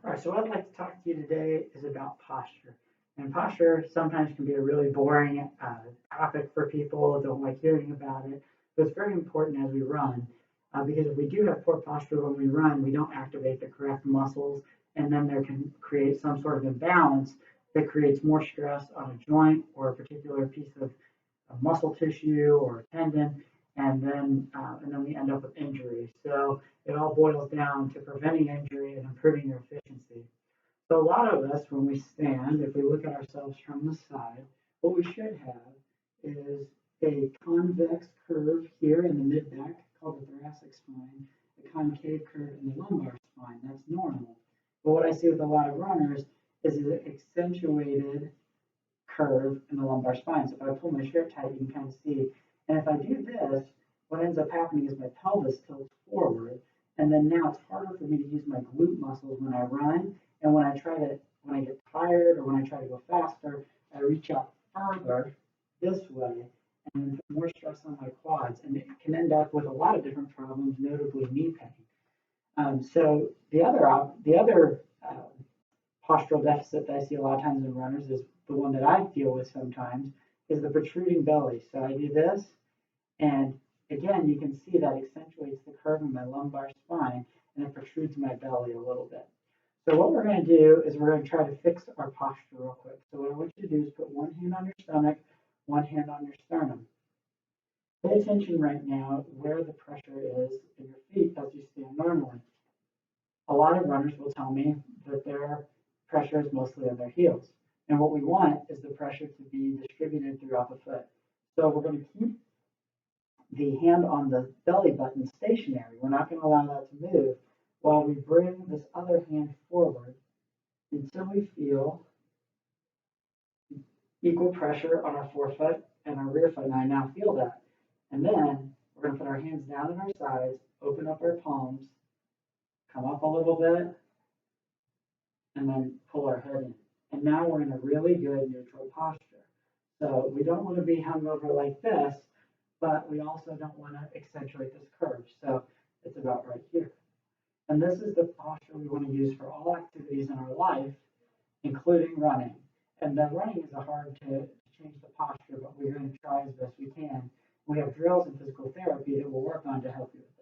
All right, so what I'd like to talk to you today is about posture. And posture sometimes can be a really boring topic for people, don't like hearing about it, but it's very important as we run because if we do have poor posture when we run, we don't activate the correct muscles, and then there can create some sort of imbalance that creates more stress on a joint or a particular piece of muscle tissue or tendon, and then we end up with injury. So it all boils down to preventing injury and improving your efficiency. So a lot of us, when we stand, if we look at ourselves from the side, what we should have is a convex curve here in the mid-back called the thoracic spine, a concave curve in the lumbar spine. That's normal. But what I see with a lot of runners is an accentuated curve in the lumbar spine. So if I pull my shirt tight, you can kind of see. And if I do this, what ends up happening is my pelvis tilts forward, and then now it's harder for me to use my glute muscles when I run. And when I get tired or when I try to go faster, I reach out further this way and put more stress on my quads, and it can end up with a lot of different problems, notably knee pain. So the other postural deficit that I see a lot of times in runners is the one that I deal with sometimes is the protruding belly. So I do this, and again, you can see that accentuates the curve in my lumbar spine, and it protrudes my belly a little bit. So what we're going to do is we're going to try to fix our posture real quick. So what I want you to do is put one hand on your stomach, one hand on your sternum. Pay attention right now where the pressure is in your feet as you stand normally. A lot of runners will tell me that their pressure is mostly on their heels. And what we want is the pressure to be distributed throughout the foot. So we're going to keep the hand on the belly button stationary. We're not going to allow that to move while we bring this other hand forward until we feel equal pressure on our forefoot and our rear foot. And I now feel that. And then we're going to put our hands down at our sides, open up our palms, come up a little bit, and then pull our head in. And now we're in a really good neutral posture. So we don't want to be hung over like this, but we also don't want to accentuate this curve. So it's about right here. And this is the posture we want to use for all activities in our life, including running. And the running is hard to change the posture, but we're going to try as best we can. We have drills and physical therapy that will work on to help you with